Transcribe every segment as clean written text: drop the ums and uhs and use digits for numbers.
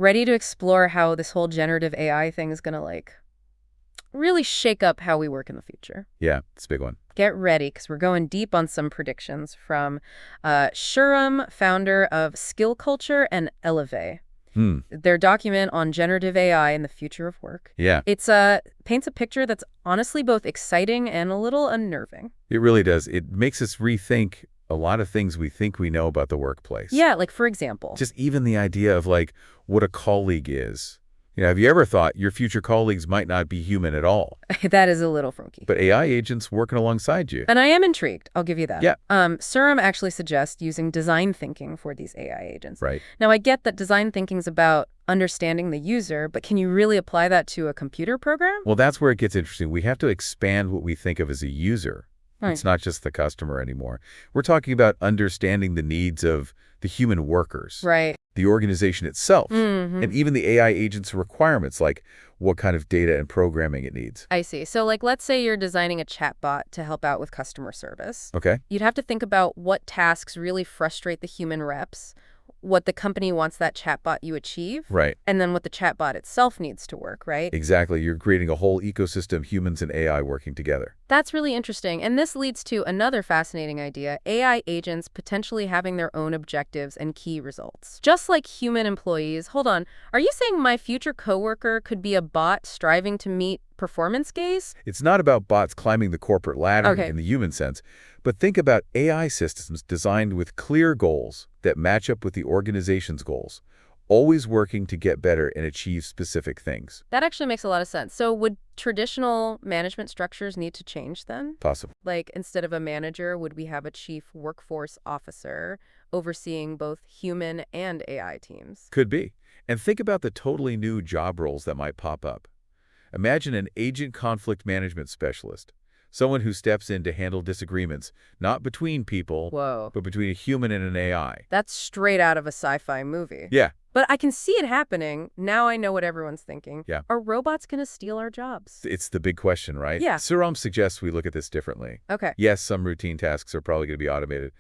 Ready to explore how this whole generative AI thing is going to, like, really shake up how we work in the future. Yeah, it's a big one. Get ready, because we're going deep on some predictions from Shurram, founder of Skill Culture, and Elevate. Hmm. Their document on generative AI and the future of work. Yeah, It's paints a picture that's honestly both exciting and a little unnerving. it really does. It makes us rethink a lot of things we think we know about the workplace. Yeah, like for example. Just even the idea of like what a colleague is. Have you ever thought your future colleagues might not be human at all, That is a little funky. but AI agents working alongside you? And I am intrigued, I'll give you that. Yeah. Surram actually suggests using design thinking for these AI agents. Right. Now, I get that design thinking is about understanding the user, but can you really apply that to a computer program? Well, that's where it gets interesting. We have to expand what we think of as a user. Right. It's not just the customer anymore. We're talking about understanding the needs of the human workers, Right. the organization itself, Mm-hmm. and even the AI agent's requirements, like what kind of data and programming it needs. I see. So, like, let's say you're designing a chatbot to help out with customer service. Okay? You'd have to think about what tasks really frustrate the human reps, what the company wants that chatbot you achieve, Right. and then what the chatbot itself needs to work, right? Exactly. You're creating a whole ecosystem, humans and AI working together. That's really interesting. And this leads to another fascinating idea, AI agents potentially having their own objectives and key results. Just like human employees. Hold on. Are you saying my future coworker could be a bot striving to meet performance gaze? It's not about bots climbing the corporate ladder Okay. in the human sense, but think about AI systems designed with clear goals that match up with the organization's goals, always working to get better and achieve specific things. That actually makes a lot of sense. So would traditional management structures need to change then? Possible. Like, instead of a manager, would we have a chief workforce officer overseeing both human and AI teams? Could be. And think about the totally new job roles that might pop up. Imagine an agent conflict management specialist, someone who steps in to handle disagreements, not between people, Whoa. but between a human and an AI. That's straight out of a sci-fi movie. Yeah, But I can see it happening. Now I know what everyone's thinking. Yeah. Are robots going to steal our jobs? it's the big question, right? Yeah. Surram suggests we look at this differently. Okay. Yes, some routine tasks are probably going to be automated,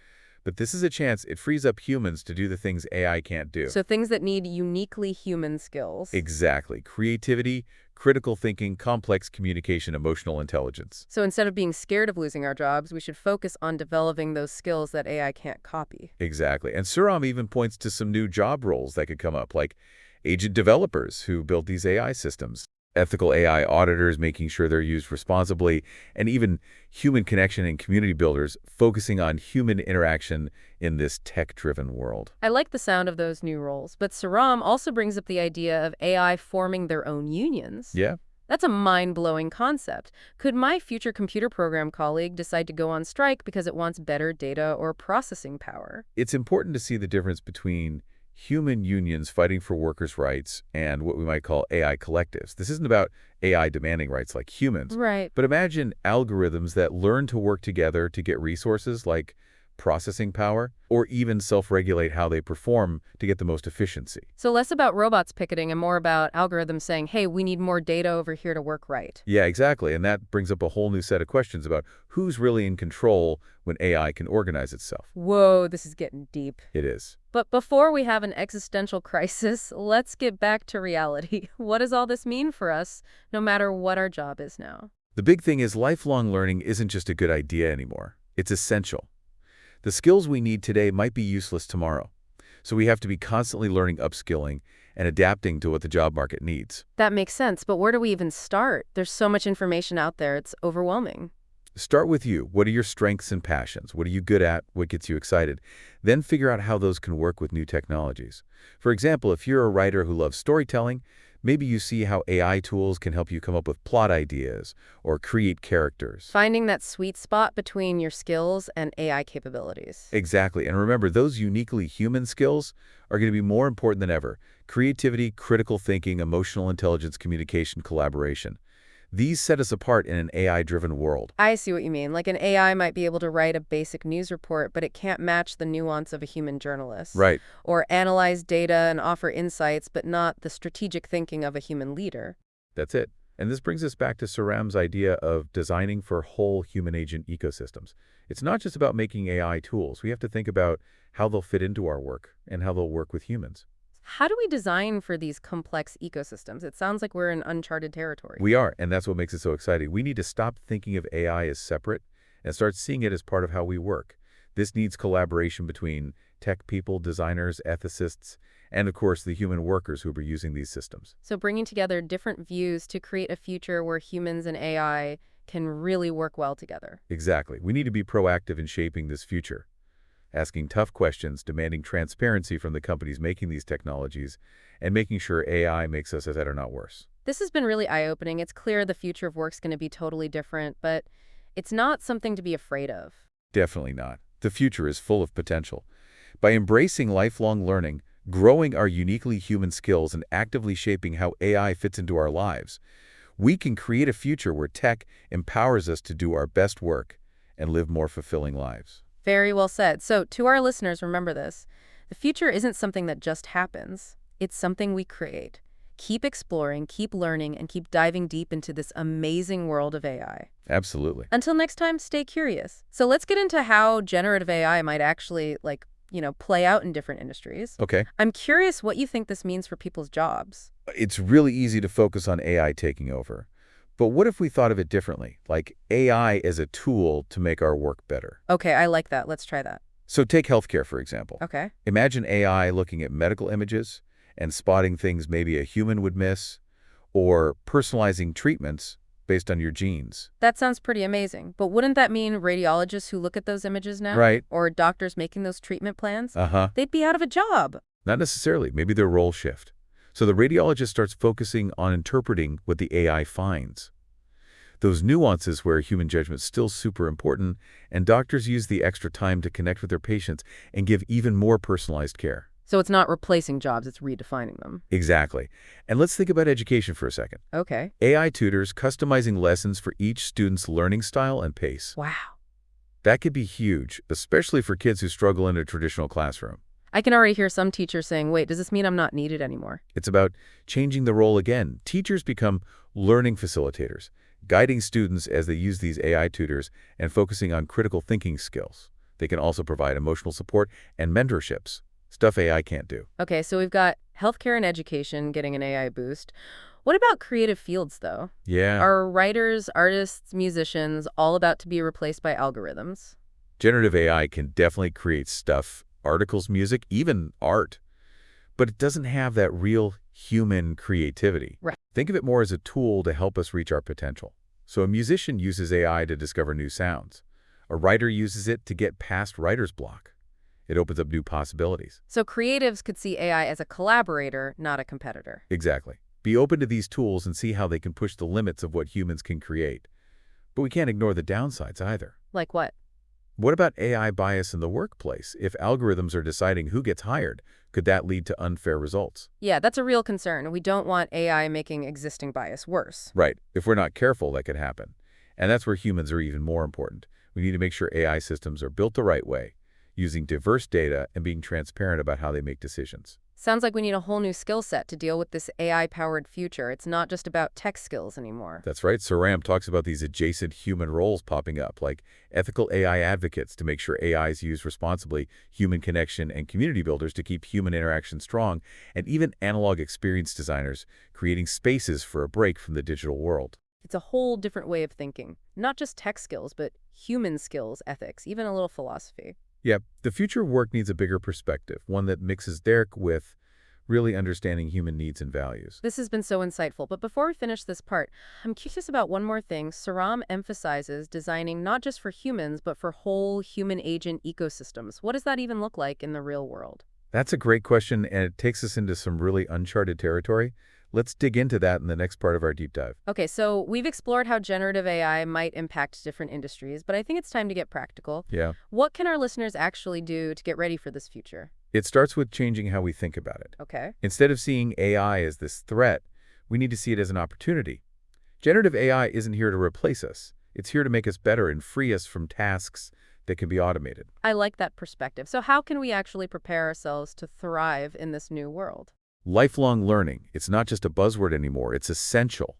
but this is a chance it frees up humans to do the things AI can't do. So things that need uniquely human skills. Exactly. Creativity, critical thinking, complex communication, emotional intelligence. So instead of being scared of losing our jobs, we should focus on developing those skills that AI can't copy. Exactly. And Surram even points to some new job roles that could come up, like agent developers who build these AI systems, ethical AI auditors making sure they're used responsibly, and even human connection and community builders focusing on human interaction in this tech-driven world. I like the sound of those new roles, but Saram also brings up the idea of AI forming their own unions. Yeah, That's a mind-blowing concept. Could my future computer program colleague decide to go on strike because it wants better data or processing power? it's important to see the difference between human unions fighting for workers' rights and what we might call AI collectives. This isn't about AI demanding rights like humans, Right. but imagine algorithms that learn to work together to get resources like processing power, or even self-regulate how they perform to get the most efficiency. So less about robots picketing and more about algorithms saying, hey, we need more data over here to work right. Yeah, exactly. And that brings up a whole new set of questions about who's really in control when AI can organize itself. Whoa, this is getting deep. It is. But before we have an existential crisis, let's get back to reality. What does all this mean for us, no matter what our job is now? The big thing is lifelong learning isn't just a good idea anymore. It's essential. The skills we need today might be useless tomorrow. So we have to be constantly learning, upskilling, and adapting to what the job market needs. That makes sense, but where do we even start? There's so much information out there, it's overwhelming. Start with you. What are your strengths and passions? What are you good at? What gets you excited? Then figure out how those can work with new technologies. For example, if you're a writer who loves storytelling, maybe you see how AI tools can help you come up with plot ideas or create characters. Finding that sweet spot between your skills and AI capabilities. Exactly. And remember, those uniquely human skills are going to be more important than ever. Creativity, critical thinking, emotional intelligence, communication, collaboration. These set us apart in an AI-driven world. I see what you mean. Like an AI might be able to write a basic news report, but it can't match the nuance of a human journalist. Right. Or analyze data and offer insights, but not the strategic thinking of a human leader. That's it. And this brings us back to Surram's idea of designing for whole human agent ecosystems. It's not just about making AI tools. We have to think about how they'll fit into our work and how they'll work with humans. How do we design for these complex ecosystems? It sounds like we're in uncharted territory. We are, and that's what makes it so exciting. We need to stop thinking of AI as separate and start seeing it as part of how we work. This needs collaboration between tech people, designers, ethicists, and of course the human workers who will be using these systems. So bringing together different views to create a future where humans and AI can really work well together. Exactly. We need to be proactive in shaping this future, asking tough questions, demanding transparency from the companies making these technologies, and making sure AI makes us better, not worse. This has been really eye-opening. It's clear the future of work's going to be totally different, but it's not something to be afraid of. Definitely not. The future is full of potential. By embracing lifelong learning, growing our uniquely human skills, and actively shaping how AI fits into our lives, we can create a future where tech empowers us to do our best work and live more fulfilling lives. Very well said. So to our listeners, remember this. The future isn't something that just happens. It's something we create. Keep exploring, keep learning, and keep diving deep into this amazing world of AI. Absolutely. Until next time, stay curious. So let's get into how generative AI might actually, play out in different industries. Okay. I'm curious what you think this means for people's jobs. It's really easy to focus on AI taking over. But what if we thought of it differently, like AI as a tool to make our work better? Okay, I like that. Let's try that. So take healthcare, for example. Okay. Imagine AI looking at medical images and spotting things maybe a human would miss, or personalizing treatments based on your genes. That sounds pretty amazing. But wouldn't that mean radiologists who look at those images now? Right. Or doctors making those treatment plans? Uh-huh. They'd be out of a job. Not necessarily. Maybe their role shift. So the radiologist starts focusing on interpreting what the AI finds. Those nuances where human judgment's still super important, and doctors use the extra time to connect with their patients and give even more personalized care. So it's not replacing jobs, it's redefining them. Exactly. And let's think about education for a second. Okay. AI tutors customizing lessons for each student's learning style and pace. Wow. That could be huge, especially for kids who struggle in a traditional classroom. I can already hear some teachers saying, wait, does this mean I'm not needed anymore? It's about changing the role again. Teachers become learning facilitators, guiding students as they use these AI tutors and focusing on critical thinking skills. They can also provide emotional support and mentorships, stuff AI can't do. Okay, so we've got healthcare and education getting an AI boost. What about creative fields, though? Yeah. Are writers, artists, musicians all about to be replaced by algorithms? Generative AI can definitely create stuff, articles, music, even art. But it doesn't have that real human creativity. Right. Think of it more as a tool to help us reach our potential. So a musician uses AI to discover new sounds. A writer uses it to get past writer's block. It opens up new possibilities. So creatives could see AI as a collaborator, not a competitor. Exactly. Be open to these tools and see how they can push the limits of what humans can create. But we can't ignore the downsides either. Like what? What about AI bias in the workplace? If algorithms are deciding who gets hired, could that lead to unfair results? Yeah, that's a real concern. We don't want AI making existing bias worse. Right. If we're not careful, that could happen. And that's where humans are even more important. We need to make sure AI systems are built the right way, using diverse data and being transparent about how they make decisions. Sounds like we need a whole new skill set to deal with this AI-powered future. It's not just about tech skills anymore. That's right. Saram talks about these adjacent human roles popping up, like ethical AI advocates to make sure AI is used responsibly, human connection and community builders to keep human interaction strong, and even analog experience designers creating spaces for a break from the digital world. It's a whole different way of thinking. Not just tech skills, but human skills, ethics, even a little philosophy. Yeah, the future of work needs a bigger perspective, one that mixes Derek with really understanding human needs and values. This has been so insightful, but before we finish this part, I'm curious about one more thing. Saram emphasizes designing not just for humans, but for whole human agent ecosystems. What does that even look like in the real world? That's a great question, and it takes us into some really uncharted territory. Let's dig into that in the next part of our deep dive. Okay, so we've explored how generative AI might impact different industries, but I think it's time to get practical. Yeah. What can our listeners actually do to get ready for this future? It starts with changing how we think about it. Okay. Instead of seeing AI as this threat, we need to see it as an opportunity. Generative AI isn't here to replace us. It's here to make us better and free us from tasks that can be automated. I like that perspective. So how can we actually prepare ourselves to thrive in this new world? Lifelong learning. It's not just a buzzword anymore. It's essential.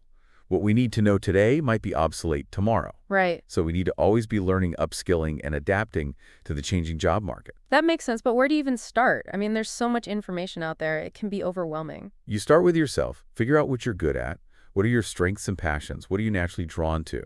What we need to know today might be obsolete tomorrow. Right. So we need to always be learning, upskilling, and adapting to the changing job market. That makes sense, but where do you even start? I mean, there's so much information out there, it can be overwhelming. You start with yourself, figure out what you're good at, what are your strengths and passions, what are you naturally drawn to.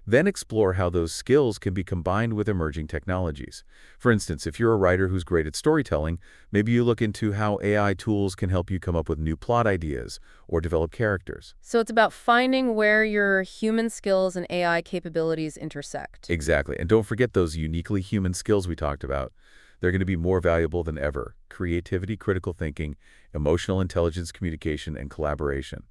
Then explore how those skills can be combined with emerging technologies. For instance, if you're a writer who's great at storytelling, maybe you look into how AI tools can help you come up with new plot ideas or develop characters. So it's about finding where your human skills and AI capabilities intersect. Exactly. And don't forget those uniquely human skills we talked about. They're going to be more valuable than ever. Creativity, critical thinking, emotional intelligence, communication, and collaboration.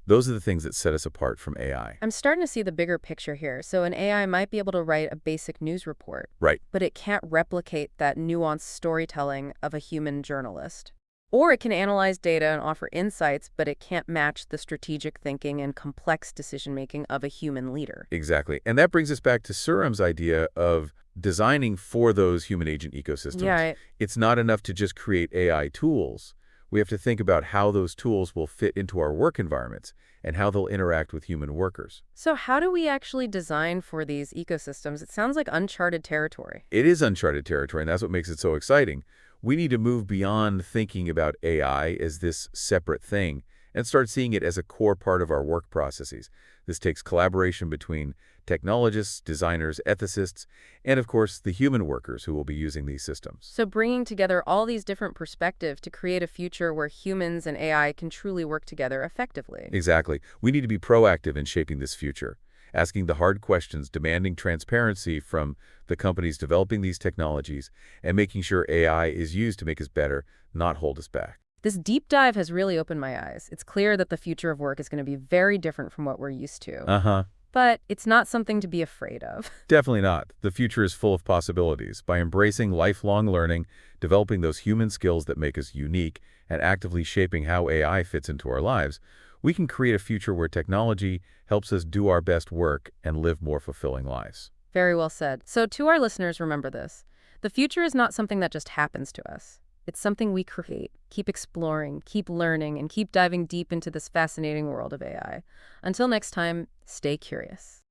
Those are the things that set us apart from AI. I'm starting to see the bigger picture here. So an AI might be able to write a basic news report, Right. but it can't replicate that nuanced storytelling of a human journalist. Or it can analyze data and offer insights, but it can't match the strategic thinking and complex decision-making of a human leader. Exactly. And that brings us back to Surham's idea of designing for those human agent ecosystems. Yeah, right. It's not enough to just create AI tools. We have to think about how those tools will fit into our work environments and how they'll interact with human workers. So how do we actually design for these ecosystems? It sounds like uncharted territory. It is uncharted territory, and that's what makes it so exciting. We need to move beyond thinking about AI as this separate thing and start seeing it as a core part of our work processes. This takes collaboration between technologists, designers, ethicists, and of course, the human workers who will be using these systems. So bringing together all these different perspectives to create a future where humans and AI can truly work together effectively. Exactly. We need to be proactive in shaping this future, asking the hard questions, demanding transparency from the companies developing these technologies, and making sure AI is used to make us better, not hold us back. This deep dive has really opened my eyes. It's clear that the future of work is going to be very different from what we're used to. Uh-huh. But it's not something to be afraid of. Definitely not. The future is full of possibilities. By embracing lifelong learning, developing those human skills that make us unique, and actively shaping how AI fits into our lives, we can create a future where technology helps us do our best work and live more fulfilling lives. Very well said. So to our listeners, remember this. The future is not something that just happens to us. It's something we create, keep exploring, keep learning, and keep diving deep into this fascinating world of AI. Until next time, stay curious.